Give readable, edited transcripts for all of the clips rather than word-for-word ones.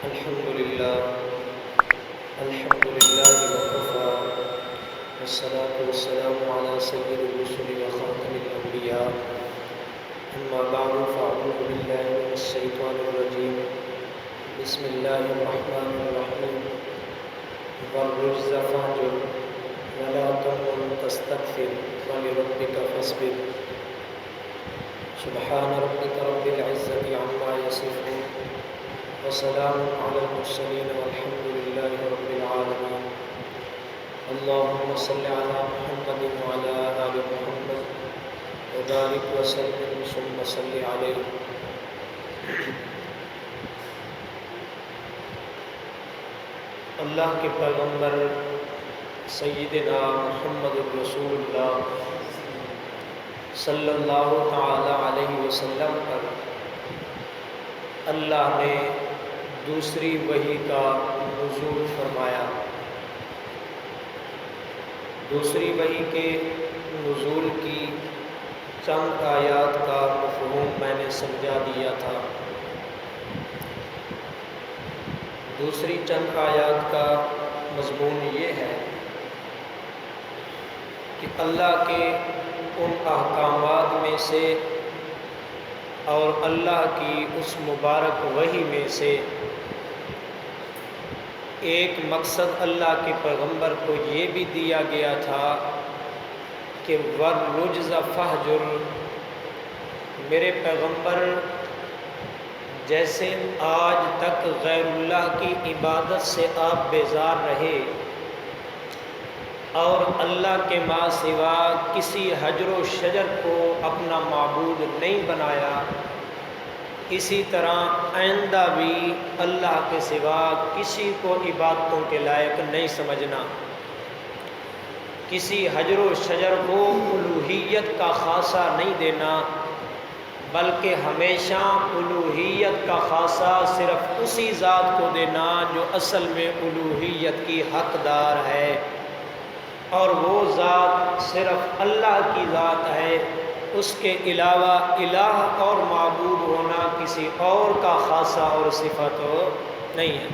الحمد لله وكفى والصلاة والسلام على سيد الرسل وخاتم الأنبياء أما بعد فأعوذ بالله من الشيطان الرجيم بسم الله الرحمن الرحيم والرجز فاهجر ولا تمنن تستكثر ولربك فاصبر سبحان ربك رب العزة عما يصفون وسلام على المرسلين والحمد لله رب العالمين اللهم صل على محمد وعلى آل محمد وبارك وسلم ثم صل عليه. اللہ کے پیغمبر سیدنا محمد رسول اللہ صلی اللہ تعالی علیہ وسلم پر اللہ نے دوسری وحی کا نزول فرمایا. دوسری وحی کے نزول کی چند آیات کا مفہوم میں نے سمجھا دیا تھا. دوسری چند آیات کا مضمون یہ ہے کہ اللہ کے ان احکامات میں سے اور اللہ کی اس مبارک وحی میں سے ایک مقصد اللہ کے پیغمبر کو یہ بھی دیا گیا تھا کہ وَالرُّجْزَ فَاهْجُرْ، میرے پیغمبر جیسے آج تک غیر اللہ کی عبادت سے آپ بیزار رہے اور اللہ کے ماں سوا کسی حجر و شجر کو اپنا معبود نہیں بنایا، اسی طرح آئندہ بھی اللہ کے سوا کسی کو عبادتوں کے لائق نہیں سمجھنا. کسی حجر و شجر کو الوہیت کا خاصہ نہیں دینا، بلکہ ہمیشہ الوہیت کا خاصہ صرف اسی ذات کو دینا جو اصل میں الوہیت کی حقدار ہے، اور وہ ذات صرف اللہ کی ذات ہے. اس کے علاوہ الہ اور معبود ہونا کسی اور کا خاصہ اور صفت نہیں ہے.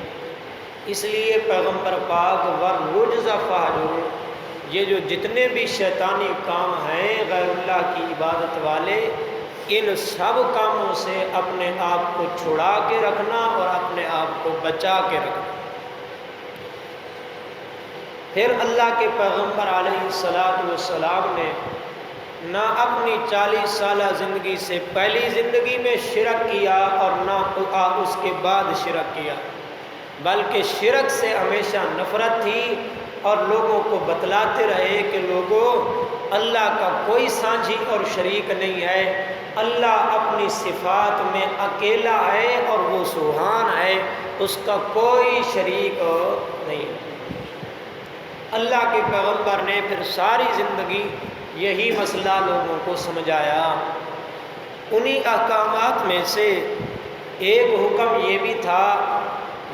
اس لیے پیغمبر پاک وَالرُّجْزَ فَاهْجُرْ، یہ جو جتنے بھی شیطانی کام ہیں غیر اللہ کی عبادت والے، ان سب کاموں سے اپنے آپ کو چھڑا کے رکھنا اور اپنے آپ کو بچا کے رکھنا. پھر اللہ کے پیغمبر علیہ السلام نے نہ اپنی 40 سالہ زندگی سے پہلی زندگی میں شرک کیا اور نہ اس کے بعد شرک کیا، بلکہ شرک سے ہمیشہ نفرت تھی اور لوگوں کو بتلاتے رہے کہ لوگوں، اللہ کا کوئی سانجھی اور شریک نہیں ہے، اللہ اپنی صفات میں اکیلا ہے اور وہ سبحان ہے، اس کا کوئی شریک نہیں ہے. اللہ کے پیغمبر نے پھر ساری زندگی یہی مسئلہ لوگوں کو سمجھایا. انہی احکامات میں سے ایک حکم یہ بھی تھا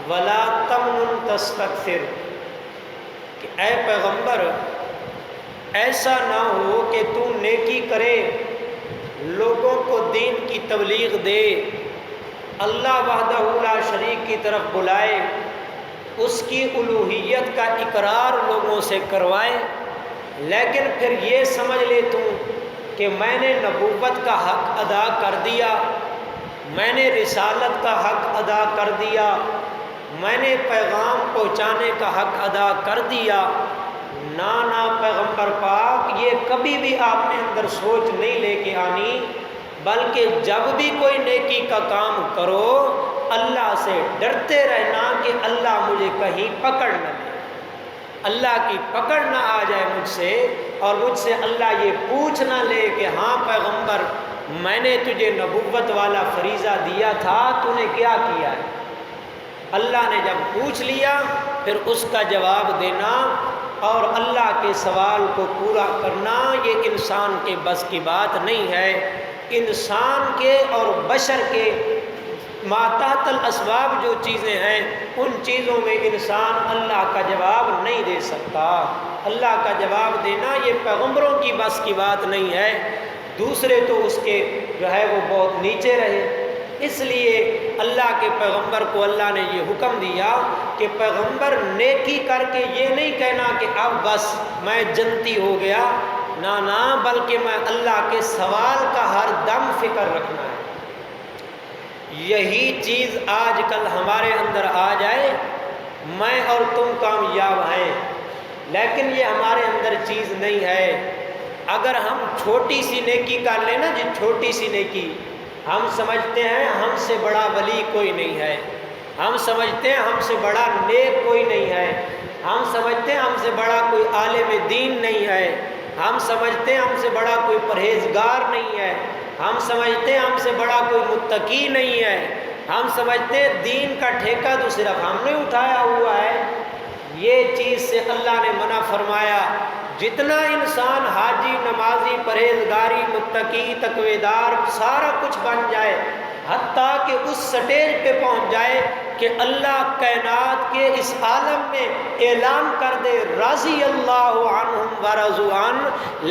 وَلَا تَمْنُن تَسْتَكْثِرْ، کہ اے پیغمبر ایسا نہ ہو کہ تو نیکی کرے، لوگوں کو دین کی تبلیغ دے، اللہ وحدہ لا شریک کی طرف بلائے، اس کی الوہیت کا اقرار لوگوں سے کروائے، لیکن پھر یہ سمجھ لے تو کہ میں نے نبوت کا حق ادا کر دیا، میں نے رسالت کا حق ادا کر دیا، میں نے پیغام پہنچانے کا حق ادا کر دیا. نہ پیغمبر پاک، یہ کبھی بھی آپ نے اندر سوچ نہیں لے کے آنی، بلکہ جب بھی کوئی نیکی کا کام کرو اللہ سے ڈرتے رہنا کہ اللہ مجھے کہیں پکڑ نہ لے، اللہ کی پکڑ نہ آ جائے مجھ سے، اور مجھ سے اللہ یہ پوچھ نہ لے کہ ہاں پیغمبر میں نے تجھے نبوت والا فریضہ دیا تھا، تو نے کیا کیا ہے. اللہ نے جب پوچھ لیا پھر اس کا جواب دینا اور اللہ کے سوال کو پورا کرنا، یہ انسان کے بس کی بات نہیں ہے. انسان کے اور بشر کے ماتحت الاسباب جو چیزیں ہیں ان چیزوں میں انسان اللہ کا جواب نہیں دے سکتا. اللہ کا جواب دینا یہ پیغمبروں کی بس کی بات نہیں ہے. دوسرے تو اس کے جو ہے وہ بہت نیچے رہے. اس لیے اللہ کے پیغمبر کو اللہ نے یہ حکم دیا کہ پیغمبر نیکی کر کے یہ نہیں کہنا کہ اب بس میں جنتی ہو گیا، نہ بلکہ میں اللہ کے سوال کا ہر دم فکر رکھنا ہے۔ یہی چیز آج کل ہمارے اندر آ جائے، میں اور تم کامیاب ہیں، لیکن یہ ہمارے اندر چیز نہیں ہے۔ اگر ہم چھوٹی سی نیکی کر لیں نا جی، چھوٹی سی نیکی، ہم سمجھتے ہیں ہم سے بڑا ولی کوئی نہیں ہے، ہم سمجھتے ہیں ہم سے بڑا نیک کوئی نہیں ہے، ہم سمجھتے ہیں ہم سے بڑا کوئی عالم دین نہیں ہے، ہم سمجھتے ہیں ہم سے بڑا کوئی پرہیزگار نہیں ہے، ہم سمجھتے ہیں ہم سے بڑا کوئی متقی نہیں ہے، ہم سمجھتے ہیں دین کا ٹھیکہ تو صرف ہم نے اٹھایا ہوا ہے۔ یہ چیز سے اللہ نے منع فرمایا۔ جتنا انسان حاجی، نمازی، پرہیزگاری، متقی، تقویدار سارا کچھ بن جائے، حتیٰ کہ اس سٹیج پہ پہنچ جائے کہ اللہ کائنات کے اس عالم میں اعلان کر دے رضی اللہ عنہم ورضوا عنہ،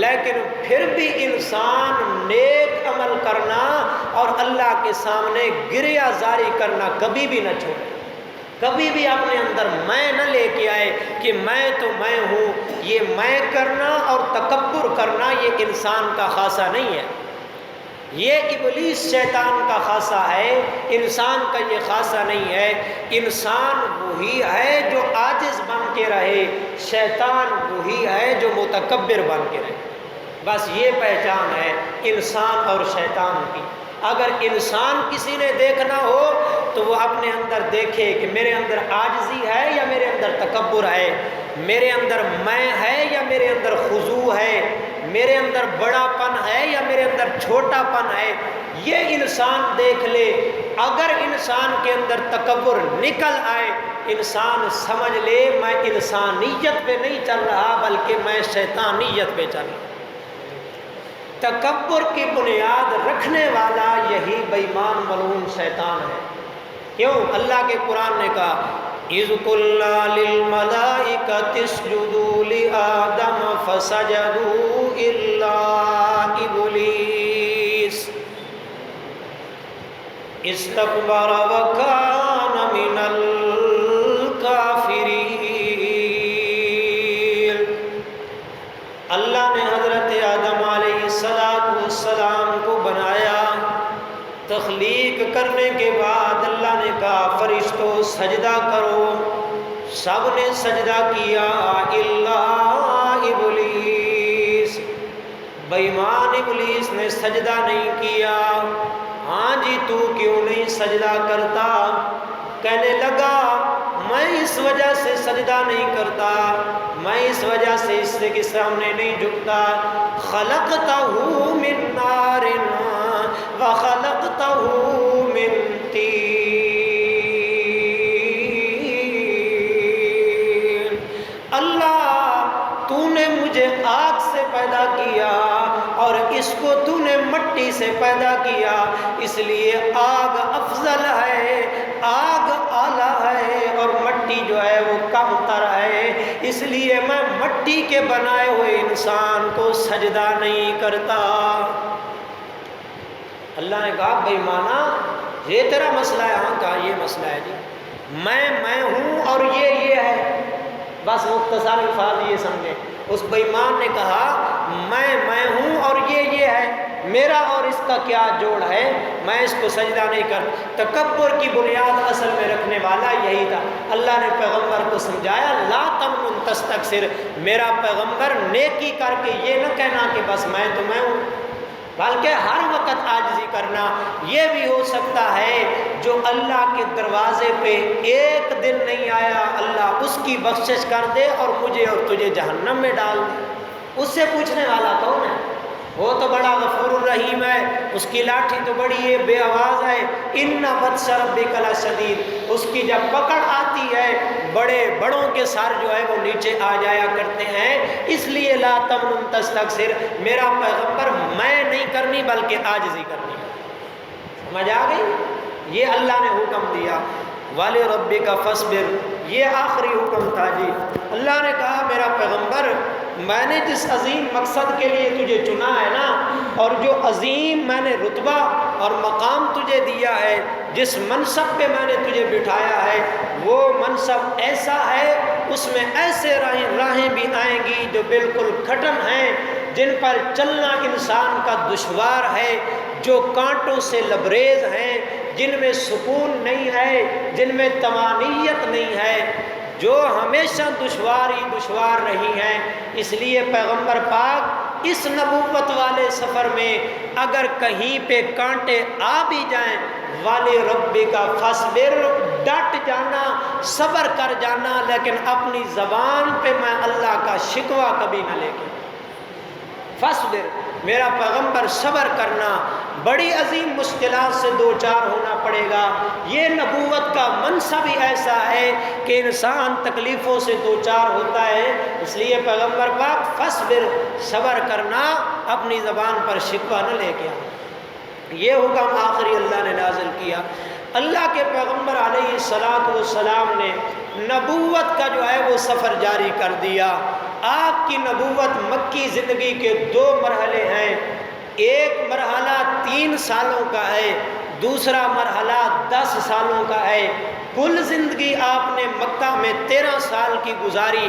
لیکن پھر بھی انسان نیک عمل کرنا اور اللہ کے سامنے گریہ زاری کرنا کبھی بھی نہ چھوڑے، کبھی بھی اپنے اندر میں نہ لے کے آئے کہ میں تو میں ہوں۔ یہ میں کرنا اور تکبر کرنا یہ انسان کا خاصہ نہیں ہے، یہ ابلیس شیطان کا خاصہ ہے، انسان کا یہ خاصہ نہیں ہے۔ انسان وہی ہے جو عاجز بن کے رہے، شیطان وہی ہے جو متکبر بن کے رہے۔ بس یہ پہچان ہے انسان اور شیطان کی۔ اگر انسان کسی نے دیکھنا ہو تو وہ اپنے اندر دیکھے کہ میرے اندر عاجزی ہے یا میرے اندر تکبر ہے، میرے اندر میں ہے یا میرے اندر خضوع ہے، میرے اندر بڑا پن ہے یا میرے اندر چھوٹا پن ہے، یہ انسان دیکھ لے۔ اگر انسان کے اندر تکبر نکل آئے، انسان سمجھ لے میں انسانیت پہ نہیں چل رہا بلکہ میں شیطانیت پہ چل رہا۔ تکبر کی بنیاد رکھنے والا یہی بے ایمان ملعون شیطان ہے۔ کیوں؟ اللہ کے قرآن نے کہا اِذْ قُلْنَا لِلْمَلَائِكَةِ اسْجُدُوا لِآدَمَ فَسَجَدُوا إِلَّا إِبْلِيسَ اسْتَكْبَرَ وَكَانَ مِنَ الْكَافِرِينَ۔ اللہ نے حضرت آدم علیہ السلام کو بنایا، تخلیق کرنے کے بعد اللہ نے کہا فرشتوں سجدہ کرو، سب نے سجدہ کیا الا ابلیس، بے ایمان ابلیس نے سجدہ نہیں کیا۔ ہاں جی تو کیوں نہیں سجدہ کرتا؟ کہنے لگا میں اس وجہ سے سجدہ نہیں کرتا، میں اس وجہ سے اس کے سامنے نہیں جھکتا، خلقتہ من نار وخلقتہ من طین، اللہ تو نے مجھے آگ سے پیدا کیا اور اس کو تو نے مٹی سے پیدا کیا، اس لیے آگ افضل ہے، آگ اعلیٰ ہے اور مٹی جو ہے وہ کم تر ہے، اس لیے میں مٹی کے بنائے ہوئے انسان کو سجدہ نہیں کرتا۔ اللہ نے کہا بے ایمانا یہ تیرا مسئلہ ہے؟ ہاں کہا یہ مسئلہ ہے جی، میں ہوں اور یہ ہے، بس مختصر الفاظ یہ سمجھیں۔ اس بے ایمان نے کہا میں ہوں اور یہ ہے، میرا اور اس کا کیا جوڑ ہے، میں اس کو سجدہ نہیں کر۔ تکبر کی بنیاد اصل میں رکھنے والا یہی تھا۔ اللہ نے پیغمبر کو سمجھایا لا تمنن تستکثر، میرا پیغمبر نیکی کر کے یہ نہ کہنا کہ بس میں تو میں ہوں، بلکہ ہر وقت عاجزی کرنا۔ یہ بھی ہو سکتا ہے جو اللہ کے دروازے پہ ایک دن نہیں آیا، اللہ اس کی بخشش کر دے اور مجھے اور تجھے جہنم میں ڈال دے۔ اس سے پوچھنے والا کون ہے؟ وہ تو بڑا غفور الرحیم ہے، اس کی لاٹھی تو بڑی ہے، بے آواز ہے، ان بطش ربک لشدید، اس کی جب پکڑ آتی ہے بڑوں کے سر جو ہے وہ نیچے آ جایا کرتے ہیں۔ اس لیے لا تمنن تستکثر، میرا پیغمبر میں نہیں کرنی بلکہ عاجزی کرنی۔ سمجھ آ گئی؟ یہ اللہ نے حکم دیا۔ والی ربک فاصبر، یہ آخری حکم تھا جی۔ اللہ نے کہا میرا پیغمبر میں نے جس عظیم مقصد کے لیے تجھے چنا ہے نا، اور جو عظیم میں نے رتبہ اور مقام تجھے دیا ہے، جس منصب پہ میں نے تجھے بٹھایا ہے، وہ منصب ایسا ہے، اس میں ایسے راہیں بھی آئیں گی جو بالکل کھٹن ہیں، جن پر چلنا انسان کا دشوار ہے، جو کانٹوں سے لبریز ہیں، جن میں سکون نہیں ہے، جن میں طمانینت نہیں ہے، جو ہمیشہ دشوار ہی دشوار رہی ہیں۔ اس لیے پیغمبر پاک اس نبوت والے سفر میں اگر کہیں پہ کانٹے آ بھی جائیں، والی ربی کا فاصبر، ڈٹ جانا، صبر کر جانا، لیکن اپنی زبان پہ میں اللہ کا شکوہ کبھی نہ لے کے۔ فاصبر، میرا پیغمبر صبر کرنا، بڑی عظیم مشکلات سے دوچار ہونا پڑے گا۔ یہ نبوت کا منصب ہی ایسا ہے کہ انسان تکلیفوں سے دوچار ہوتا ہے، اس لیے پیغمبر پاک فاصبر، صبر کرنا، اپنی زبان پر شکوہ نہ لے کے آنا۔ یہ حکم آخری اللہ نے نازل کیا۔ اللہ کے پیغمبر علیہ السلام نے نبوت کا جو ہے وہ سفر جاری کر دیا۔ آپ کی نبوت مکی زندگی کے 2 مرحلے ہیں، ایک مرحلہ 3 سالوں کا ہے، دوسرا مرحلہ 10 سالوں کا ہے۔ کل زندگی آپ نے مکہ میں 13 سال کی گزاری،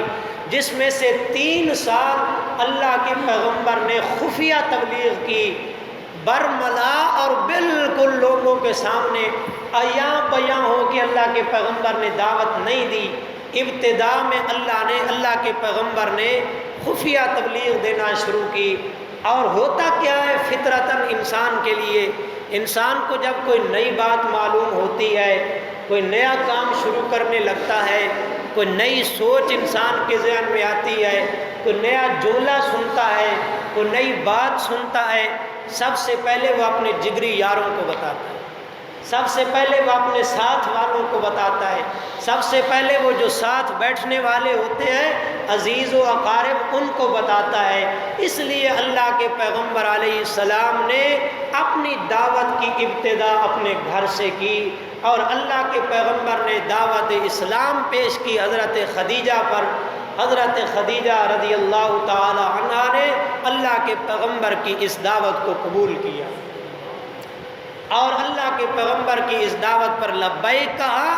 جس میں سے 3 سال اللہ کے پیغمبر نے خفیہ تبلیغ کی، برملا اور بالکل لوگوں کے سامنے عیاں بیاں ہو کے اللہ کے پیغمبر نے دعوت نہیں دی۔ ابتدا میں اللہ کے پیغمبر نے خفیہ تبلیغ دینا شروع کی۔ اور ہوتا کیا ہے فطرتاً انسان کے لیے، انسان کو جب کوئی نئی بات معلوم ہوتی ہے، کوئی نیا کام شروع کرنے لگتا ہے، کوئی نئی سوچ انسان کے ذہن میں آتی ہے، کوئی نیا جملہ سنتا ہے، کوئی نئی بات سنتا ہے، سب سے پہلے وہ اپنے جگری یاروں کو بتاتا ہے، سب سے پہلے وہ اپنے ساتھ والوں کو بتاتا ہے، سب سے پہلے وہ جو ساتھ بیٹھنے والے ہوتے ہیں عزیز و اقارب، ان کو بتاتا ہے۔ اس لیے اللہ کے پیغمبر علیہ السلام نے اپنی دعوت کی ابتدا اپنے گھر سے کی، اور اللہ کے پیغمبر نے دعوت اسلام پیش کی حضرت خدیجہ پر۔ حضرت خدیجہ رضی اللہ تعالی عنہا نے اللہ کے پیغمبر کی اس دعوت کو قبول کیا، اور اللہ کے پیغمبر کی اس دعوت پر لبیک کہا،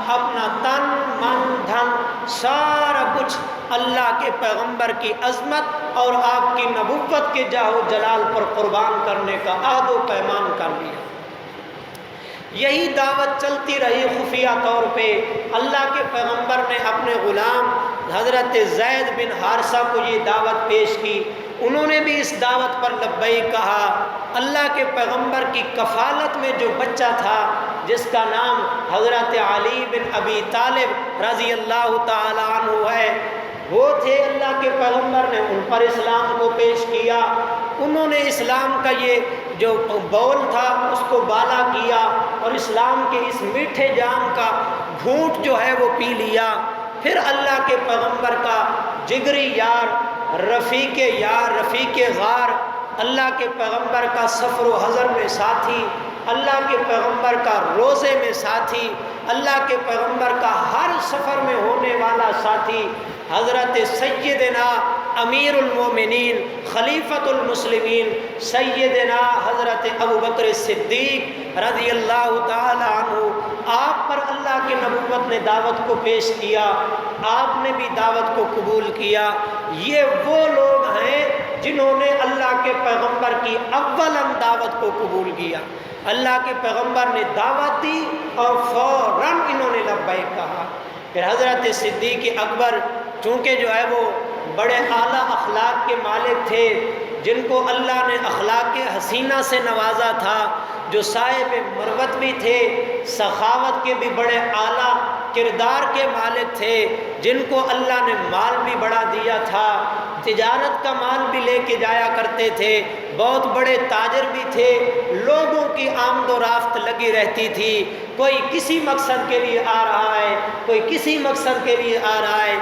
اپنا تن من دھن سارا کچھ اللہ کے پیغمبر کی عظمت اور آپ کی نبوت کے جاہ و جلال پر قربان کرنے کا عہد و پیمان کر لیا۔ یہی دعوت چلتی رہی خفیہ طور پہ۔ اللہ کے پیغمبر نے اپنے غلام حضرت زید بن حارثہ کو یہ دعوت پیش کی، انہوں نے بھی اس دعوت پر لبیک کہا۔ اللہ کے پیغمبر کی کفالت میں جو بچہ تھا، جس کا نام حضرت علی بن ابی طالب رضی اللہ تعالی عنہ ہے، وہ تھے اللہ کے پیغمبر نے ان پر اسلام کو پیش کیا۔ انہوں نے اسلام کا یہ جو بول تھا اس کو بالا کیا، اور اسلام کے اس میٹھے جام کا گھونٹ جو ہے وہ پی لیا۔ پھر اللہ کے پیغمبر کا جگری یار، رفیق غار، اللہ کے پیغمبر کا سفر و حضر میں ساتھی، اللہ کے پیغمبر کا روزے میں ساتھی، اللہ کے پیغمبر کا ہر سفر میں ہونے والا ساتھی، حضرت سیدنا امیر المومنین خلیفۃ المسلمین سیدنا حضرت ابوبکر صدیق رضی اللہ تعالی عنہ، آپ پر اللہ کی نبوت نے دعوت کو پیش کیا، آپ نے بھی دعوت کو قبول کیا۔ یہ وہ لوگ ہیں جنہوں نے اللہ کے پیغمبر کی اولاً دعوت کو قبول کیا۔ اللہ کے پیغمبر نے دعوت دی اور فوراً انہوں نے لبیک کہا۔ پھر حضرت صدیق اکبر چونکہ جو ہے وہ بڑے اعلیٰ اخلاق کے مالک تھے، جن کو اللہ نے اخلاق حسینہ سے نوازا تھا، جو صاحب مروت بھی تھے، سخاوت کے بھی بڑے اعلیٰ کردار کے مالک تھے، جن کو اللہ نے مال بھی بڑا دیا تھا، تجارت کا مال بھی لے کے جایا کرتے تھے، بہت بڑے تاجر بھی تھے، لوگوں کی آمد و رفت لگی رہتی تھی، کوئی کسی مقصد کے لیے آ رہا ہے، کوئی کسی مقصد کے لیے آ رہا ہے۔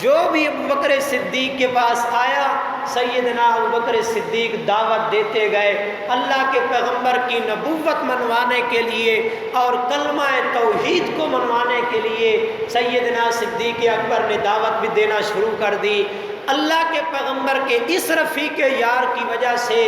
جو بھی ابوبکر صدیق کے پاس آیا سیدنا ابوبکر صدیق دعوت دیتے گئے اللہ کے پیغمبر کی نبوت منوانے کے لیے اور کلمہ توحید کو منوانے کے لیے سیدنا صدیق اکبر نے دعوت بھی دینا شروع کر دی۔ اللہ کے پیغمبر کے اس رفیق یار کی وجہ سے،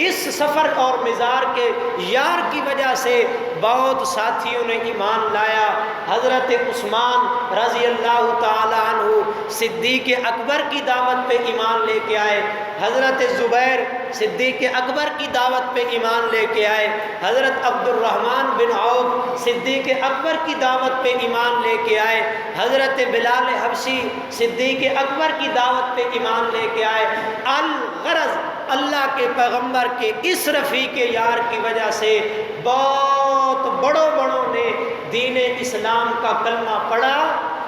اس سفر اور مزار کے یار کی وجہ سے بہت ساتھیوں نے ایمان لایا۔ حضرت عثمان رضی اللہ تعالی عنہ صدیق اکبر کی دعوت پہ ایمان لے کے آئے، حضرت زبیر صدیق اکبر کی دعوت پہ ایمان لے کے آئے، حضرت عبد الرحمن بن عوف صدیق اکبر کی دعوت پہ ایمان لے کے آئے، حضرت بلال حبشی صدیق اکبر کی دعوت پہ ایمان لے کے آئے۔ الغرض اللہ کے پیغمبر کے اس رفیق یار کی وجہ سے بہت بڑوں نے دین اسلام کا کلمہ پڑھا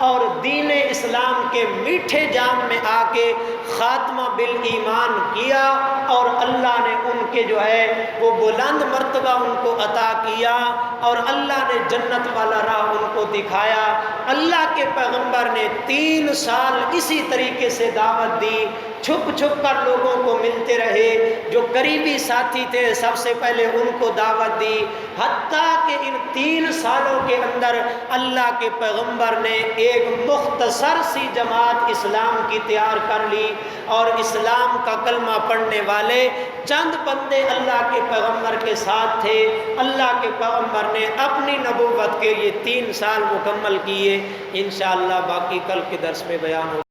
اور دین اسلام کے میٹھے جام میں آ کے خاتمہ بالایمان کیا، اور اللہ نے ان کے جو ہے وہ بلند مرتبہ ان کو عطا کیا، اور اللہ نے جنت والا راہ ان کو دکھایا۔ اللہ کے پیغمبر نے 3 سال اسی طریقے سے دعوت دی، چھپ چھپ کر لوگوں کو ملتے رہے، جو قریبی ساتھی تھے سب سے پہلے ان کو دعوت دی، حتیٰ کہ ان 3 سالوں کے اندر اللہ کے پیغمبر نے ایک مختصر سی جماعت اسلام کی تیار کر لی، اور اسلام کا کلمہ پڑھنے والے چند بندے اللہ کے پیغمبر کے ساتھ تھے۔ اللہ کے پیغمبر نے اپنی نبوت کے یہ 3 سال مکمل کیے۔ انشاءاللہ باقی کل کے درس میں بیان ہو۔